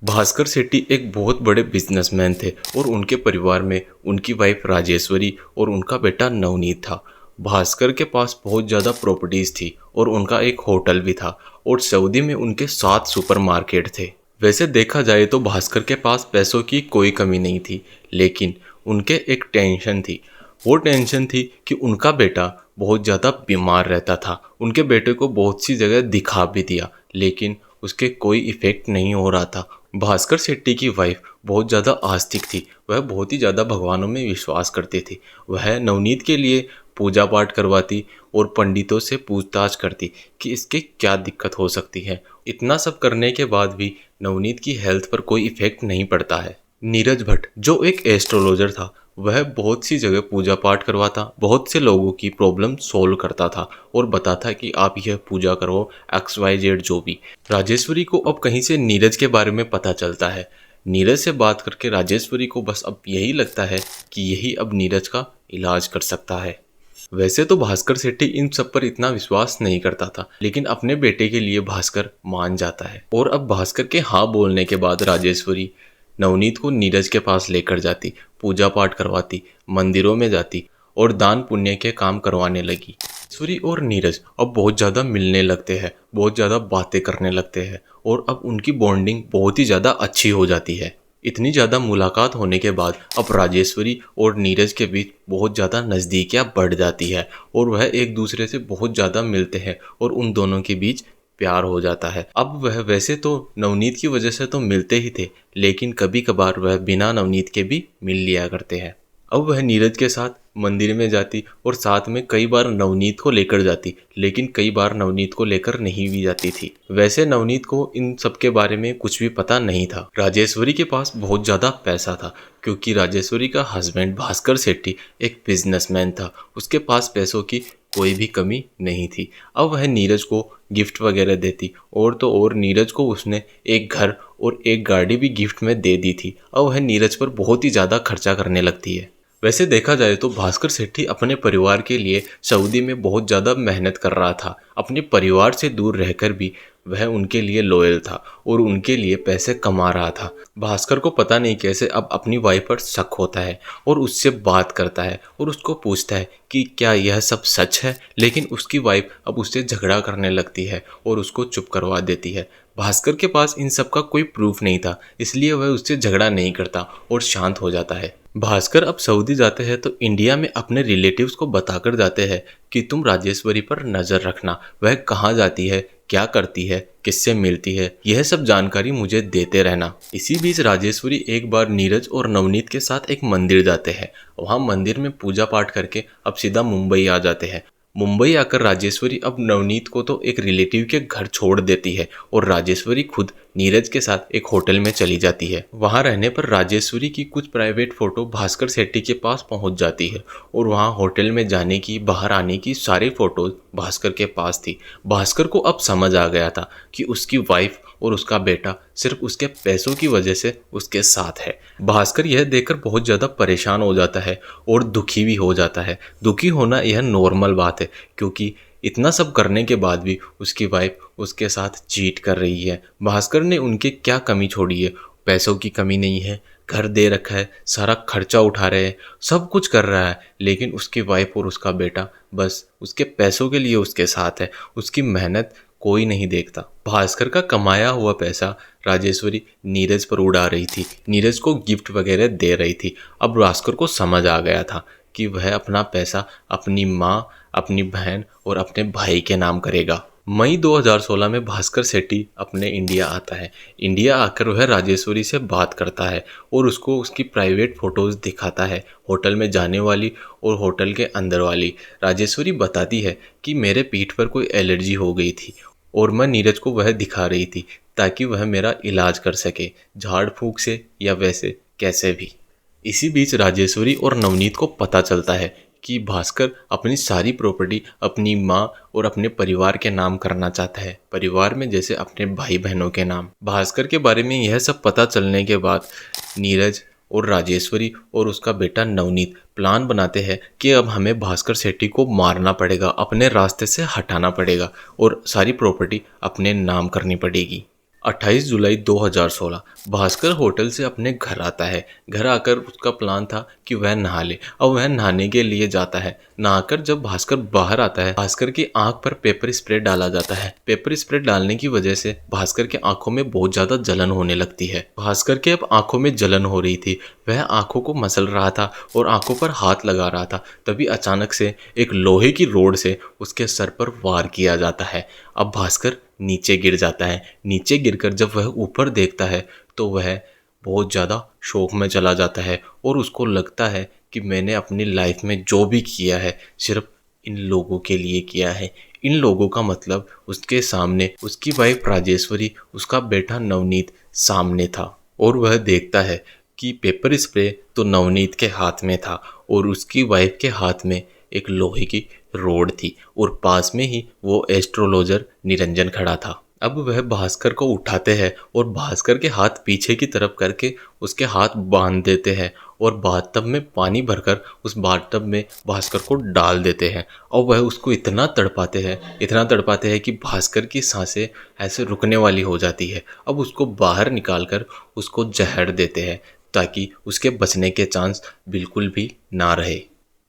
भास्कर सेठी एक बहुत बड़े बिजनेसमैन थे और उनके परिवार में उनकी वाइफ राजेश्वरी और उनका बेटा नवनीत था। भास्कर के पास बहुत ज़्यादा प्रॉपर्टीज थी और उनका एक होटल भी था और सऊदी में उनके 7 सुपरमार्केट थे। वैसे देखा जाए तो भास्कर के पास पैसों की कोई कमी नहीं थी, लेकिन उनके एक टेंशन थी। वो टेंशन थी कि उनका बेटा बहुत ज़्यादा बीमार रहता था। उनके बेटे को बहुत सी जगह दिखा भी दिया, लेकिन उसके कोई इफ़ेक्ट नहीं हो रहा था। भास्कर शेट्टी की वाइफ बहुत ज़्यादा आस्तिक थी। वह बहुत ही ज़्यादा भगवानों में विश्वास करती थी। वह नवनीत के लिए पूजा पाठ करवाती और पंडितों से पूछताछ करती कि इसके क्या दिक्कत हो सकती है। इतना सब करने के बाद भी नवनीत की हेल्थ पर कोई इफ़ेक्ट नहीं पड़ता है। नीरज भट्ट जो एक एस्ट्रोलॉजर था, वह बहुत सी जगह पूजा पाठ करवाता, बहुत से लोगों की प्रॉब्लम सोल्व करता था और बताता कि आप यह पूजा करो, XYZ जो भी। राजेश्वरी को अब कहीं से नीरज के बारे में पता चलता है। नीरज से बात करके राजेश्वरी को बस अब यही लगता है कि यही अब नीरज का इलाज कर सकता है। वैसे तो भास्कर सेठी इन सब पर इतना विश्वास नहीं करता था, लेकिन अपने बेटे के लिए भास्कर मान जाता है और अब भास्कर के हाँ बोलने के बाद राजेश्वरी नवनीत को नीरज के पास लेकर जाती, पूजा पाठ करवाती, मंदिरों में जाती और दान पुण्य के काम करवाने लगी। सूरी और नीरज अब बहुत ज़्यादा मिलने लगते हैं, बहुत ज़्यादा बातें करने लगते हैं और अब उनकी बॉन्डिंग बहुत ही ज़्यादा अच्छी हो जाती है। इतनी ज़्यादा मुलाकात होने के बाद अब राजेश्वरी और नीरज के बीच बहुत ज़्यादा नज़दीकियाँ बढ़ जाती है और वह एक दूसरे से बहुत ज़्यादा मिलते हैं और उन दोनों के बीच प्यार हो जाता है। अब वह वैसे तो नवनीत की वजह से तो मिलते ही थे, लेकिन कभी कभार वह बिना नवनीत के भी मिल लिया करते हैं। अब वह नीरज के साथ मंदिर में जाती और साथ में कई बार नवनीत को लेकर जाती, लेकिन कई बार नवनीत को लेकर नहीं भी जाती थी। वैसे नवनीत को इन सब के बारे में कुछ भी पता नहीं था। राजेश्वरी के पास बहुत ज़्यादा पैसा था, क्योंकि राजेश्वरी का हस्बैंड भास्कर सेठी एक बिजनेसमैन था। उसके पास पैसों की कोई भी कमी नहीं थी। अब वह नीरज को गिफ्ट वगैरह देती और तो और नीरज को उसने एक घर और एक गाड़ी भी गिफ्ट में दे दी थी। अब वह नीरज पर बहुत ही ज़्यादा खर्चा करने लगती है। वैसे देखा जाए तो भास्कर सेठी अपने परिवार के लिए सऊदी में बहुत ज़्यादा मेहनत कर रहा था। अपने परिवार से दूर रहकर भी वह उनके लिए लॉयल था और उनके लिए पैसे कमा रहा था। भास्कर को पता नहीं कैसे अब अपनी वाइफ पर शक होता है और उससे बात करता है और उसको पूछता है कि क्या यह सब सच है, लेकिन उसकी वाइफ अब उससे झगड़ा करने लगती है और उसको चुप करवा देती है। भास्कर के पास इन सब का कोई प्रूफ नहीं था, इसलिए वह उससे झगड़ा नहीं करता और शांत हो जाता है। भास्कर अब सऊदी जाते हैं तो इंडिया में अपने रिलेटिव्स को बताकर जाते हैं कि तुम राजेश्वरी पर नज़र रखना, वह कहाँ जाती है, क्या करती है, किससे मिलती है, यह सब जानकारी मुझे देते रहना। इसी बीच राजेश्वरी एक बार नीरज और नवनीत के साथ एक मंदिर जाते हैं। वहाँ मंदिर में पूजा पाठ करके अब सीधा मुंबई आ जाते हैं। मुंबई आकर राजेश्वरी अब नवनीत को तो एक रिलेटिव के घर छोड़ देती है और राजेश्वरी खुद नीरज के साथ एक होटल में चली जाती है। वहां रहने पर राजेश्वरी की कुछ प्राइवेट फोटो भास्कर सेठी के पास पहुंच जाती है और वहां होटल में जाने की, बाहर आने की सारी फोटोज भास्कर के पास थी। भास्कर को अब समझ आ गया था कि उसकी वाइफ और उसका बेटा सिर्फ उसके पैसों की वजह से उसके साथ है। भास्कर यह देखकर बहुत ज़्यादा परेशान हो जाता है और दुखी भी हो जाता है। दुखी होना यह नॉर्मल बात है, क्योंकि इतना सब करने के बाद भी उसकी वाइफ उसके साथ चीट कर रही है। भास्कर ने उनके क्या कमी छोड़ी है? पैसों की कमी नहीं है, घर दे रखा है, सारा खर्चा उठा रहे हैं, सब कुछ कर रहा है, लेकिन उसकी वाइफ और उसका बेटा बस उसके पैसों के लिए उसके साथ है। उसकी मेहनत कोई नहीं देखता। भास्कर का कमाया हुआ पैसा राजेश्वरी नीरज पर उड़ा रही थी, नीरज को गिफ्ट वगैरह दे रही थी। अब भास्कर को समझ आ गया था कि वह अपना पैसा अपनी माँ, अपनी बहन और अपने भाई के नाम करेगा। मई 2016 में भास्कर सेठी अपने इंडिया आता है। इंडिया आकर वह राजेश्वरी से बात करता है और उसको उसकी प्राइवेट फ़ोटोज़ दिखाता है, होटल में जाने वाली और होटल के अंदर वाली। राजेश्वरी बताती है कि मेरे पीठ पर कोई एलर्जी हो गई थी और मैं नीरज को वह दिखा रही थी ताकि वह मेरा इलाज कर सके, झाड़ फूंक से या वैसे कैसे भी। इसी बीच राजेश्वरी और नवनीत को पता चलता है कि भास्कर अपनी सारी प्रॉपर्टी अपनी माँ और अपने परिवार के नाम करना चाहता है, परिवार में जैसे अपने भाई बहनों के नाम। भास्कर के बारे में यह सब पता चलने के बाद नीरज और राजेश्वरी और उसका बेटा नवनीत प्लान बनाते हैं कि अब हमें भास्कर सेठी को मारना पड़ेगा, अपने रास्ते से हटाना पड़ेगा और सारी प्रॉपर्टी अपने नाम करनी पड़ेगी। 28 जुलाई 2016 भास्कर होटल से अपने घर आता है। घर आकर उसका प्लान था कि वह नहा ले। अब वह नहाने के लिए जाता है। नहाकर जब भास्कर बाहर आता है, भास्कर की आंख पर पेपर स्प्रे डाला जाता है। पेपर स्प्रे डालने की वजह से भास्कर के आंखों में बहुत ज्यादा जलन होने लगती है। भास्कर के अब आंखों में जलन हो रही थी। वह आंखों को मसल रहा था और आंखों पर हाथ लगा रहा था। तभी अचानक से एक लोहे की रोड से उसके सर पर वार किया जाता है। अब भास्कर नीचे गिर जाता है। नीचे गिरकर जब वह ऊपर देखता है तो वह बहुत ज़्यादा शोक में चला जाता है और उसको लगता है कि मैंने अपनी लाइफ में जो भी किया है सिर्फ इन लोगों के लिए किया है। इन लोगों का मतलब उसके सामने उसकी वाइफ राजेश्वरी, उसका बेटा नवनीत सामने था और वह देखता है कि पेपर स्प्रे तो नवनीत के हाथ में था और उसकी वाइफ के हाथ में एक लोहे की रोड थी और पास में ही वो एस्ट्रोलॉजर निरंजन खड़ा था। अब वह भास्कर को उठाते हैं और भास्कर के हाथ पीछे की तरफ करके उसके हाथ बांध देते हैं और बाथटब में पानी भरकर उस बाथटब में भास्कर को डाल देते हैं और वह उसको इतना तड़पाते हैं कि भास्कर की सांसें ऐसे रुकने वाली हो जाती है। अब उसको बाहर निकालकर उसको जहर देते हैं ताकि उसके बचने के चांस बिल्कुल भी ना रहे।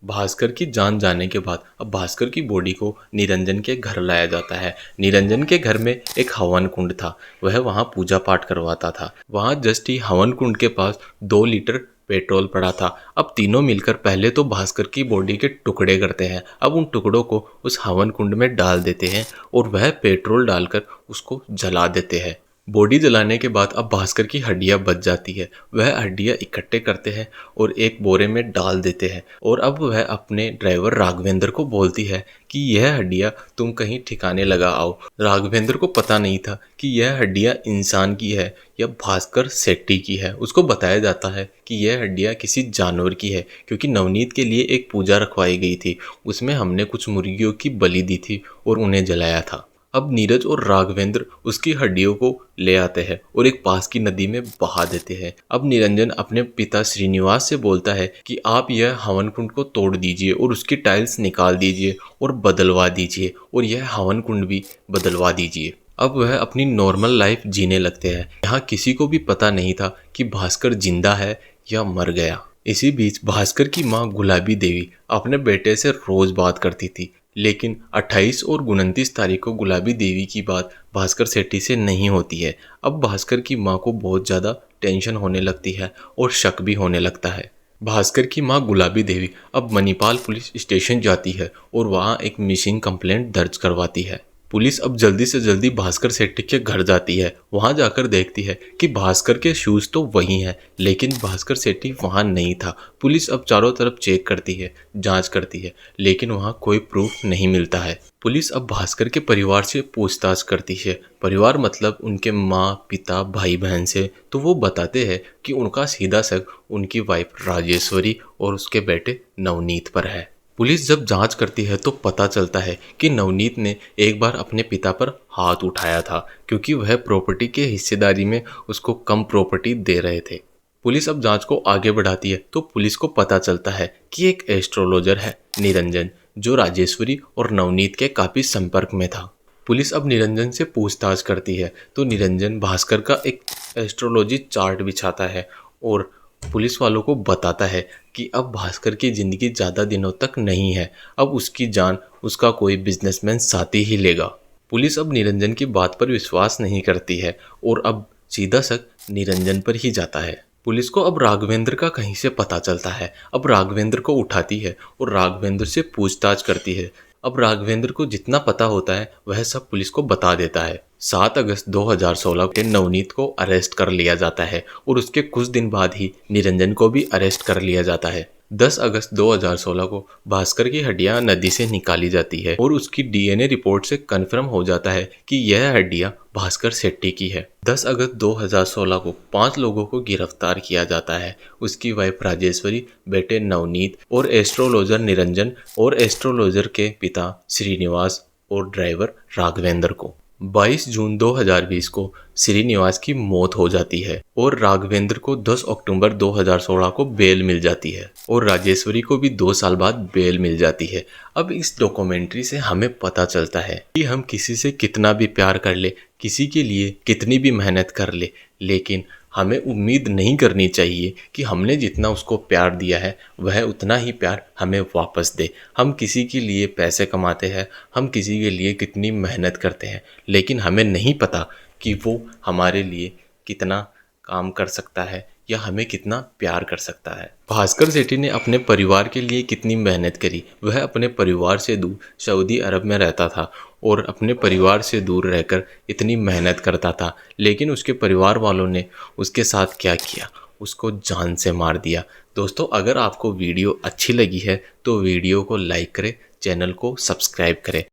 भास्कर की जान जाने के बाद अब भास्कर की बॉडी को निरंजन के घर लाया जाता है। निरंजन के घर में एक हवन कुंड था। वह वहां पूजा पाठ करवाता था। वहां जस्ट ही हवन कुंड के पास 2 लीटर पेट्रोल पड़ा था। अब तीनों मिलकर पहले तो भास्कर की बॉडी के टुकड़े करते हैं। अब उन टुकड़ों को उस हवन कुंड में डाल देते हैं और वह पेट्रोल डालकर उसको जला देते हैं। बॉडी जलाने के बाद अब भास्कर की हड्डियां बच जाती है। वह हड्डियां इकट्ठे करते हैं और एक बोरे में डाल देते हैं और अब वह अपने ड्राइवर राघवेंद्र को बोलती है कि यह हड्डियां तुम कहीं ठिकाने लगा आओ। राघवेंद्र को पता नहीं था कि यह हड्डियां इंसान की है या भास्कर सेट्टी की है। उसको बताया जाता है कि यह हड्डियां किसी जानवर की है क्योंकि नवनीत के लिए एक पूजा रखवाई गई थी। उसमें हमने कुछ मुर्गियों की बलि दी थी और उन्हें जलाया था। अब नीरज और राघवेंद्र उसकी हड्डियों को ले आते हैं और एक पास की नदी में बहा देते हैं। अब निरंजन अपने पिता श्रीनिवास से बोलता है कि आप यह हवन कुंड को तोड़ दीजिए और उसकी टाइल्स निकाल दीजिए और बदलवा दीजिए और यह हवन कुंड भी बदलवा दीजिए। अब वह अपनी नॉर्मल लाइफ जीने लगते हैं। यहाँ किसी को भी पता नहीं था कि भास्कर जिंदा है या मर गया। इसी बीच भास्कर की माँ गुलाबी देवी अपने बेटे से रोज बात करती थी, लेकिन 28 और 29 तारीख को गुलाबी देवी की बात भास्कर सेट्टी से नहीं होती है। अब भास्कर की माँ को बहुत ज़्यादा टेंशन होने लगती है और शक भी होने लगता है। भास्कर की माँ गुलाबी देवी अब मणिपाल पुलिस स्टेशन जाती है और वहाँ एक मिसिंग कंप्लेंट दर्ज करवाती है। पुलिस अब जल्दी से जल्दी भास्कर सेट्टी के घर जाती है। वहां जाकर देखती है कि भास्कर के शूज तो वही हैं, लेकिन भास्कर सेट्टी वहां नहीं था। पुलिस अब चारों तरफ चेक करती है, जांच करती है, लेकिन वहां कोई प्रूफ नहीं मिलता है। पुलिस अब भास्कर के परिवार से पूछताछ करती है। परिवार मतलब उनके माँ, पिता, भाई बहन से। तो वो बताते हैं कि उनका सीधा शक उनकी वाइफ राजेश्वरी और उसके बेटे नवनीत पर है। पुलिस जब जांच करती है तो पता चलता है कि नवनीत ने एक बार अपने पिता पर हाथ उठाया था क्योंकि वह प्रॉपर्टी के हिस्सेदारी में उसको कम प्रॉपर्टी दे रहे थे। पुलिस अब जांच को आगे बढ़ाती है तो पुलिस को पता चलता है कि एक एस्ट्रोलॉजर है निरंजन, जो राजेश्वरी और नवनीत के काफी संपर्क में था। पुलिस अब निरंजन से पूछताछ करती है तो निरंजन भास्कर का एक एस्ट्रोलॉजी चार्ट बिछाता है और पुलिस वालों को बताता है कि अब भास्कर की ज़िंदगी ज़्यादा दिनों तक नहीं है। अब उसकी जान उसका कोई बिजनेसमैन साथी ही लेगा। पुलिस अब निरंजन की बात पर विश्वास नहीं करती है और अब सीधा शक निरंजन पर ही जाता है। पुलिस को अब राघवेंद्र का कहीं से पता चलता है। अब राघवेंद्र को उठाती है और राघवेंद्र से पूछताछ करती है। अब राघवेंद्र को जितना पता होता है वह सब पुलिस को बता देता है। 7 अगस्त 2016 को नवनीत को अरेस्ट कर लिया जाता है और उसके कुछ दिन बाद ही निरंजन को भी अरेस्ट कर लिया जाता है। 10 अगस्त 2016 को भास्कर की हड्डियां नदी से निकाली जाती है और उसकी डीएनए रिपोर्ट से कंफर्म हो जाता है कि यह हड्डियां भास्कर सेट्टी की है। 10 अगस्त 2016 को 5 लोगों को गिरफ्तार किया जाता है। उसकी वाइफ राजेश्वरी, बेटे नवनीत और एस्ट्रोलॉजर निरंजन और एस्ट्रोलॉजर के पिता श्रीनिवास और ड्राइवर राघवेंद्र को। 22 जून 2020 को श्रीनिवास की मौत हो जाती है और राघवेंद्र को 10 अक्टूबर 2016 को बेल मिल जाती है और राजेश्वरी को भी 2 साल बाद बेल मिल जाती है। अब इस डॉक्यूमेंट्री से हमें पता चलता है कि हम किसी से कितना भी प्यार कर ले, किसी के लिए कितनी भी मेहनत कर ले, लेकिन हमें उम्मीद नहीं करनी चाहिए कि हमने जितना उसको प्यार दिया है वह उतना ही प्यार हमें वापस दे। हम किसी के लिए पैसे कमाते हैं, हम किसी के लिए कितनी मेहनत करते हैं, लेकिन हमें नहीं पता कि वो हमारे लिए कितना काम कर सकता है या हमें कितना प्यार कर सकता है। भास्कर सेठी ने अपने परिवार के लिए कितनी मेहनत करी। वह अपने परिवार से दूर सऊदी अरब में रहता था और अपने परिवार से दूर रहकर इतनी मेहनत करता था, लेकिन उसके परिवार वालों ने उसके साथ क्या किया, उसको जान से मार दिया। दोस्तों, अगर आपको वीडियो अच्छी लगी है तो वीडियो को लाइक करें, चैनल को सब्सक्राइब करें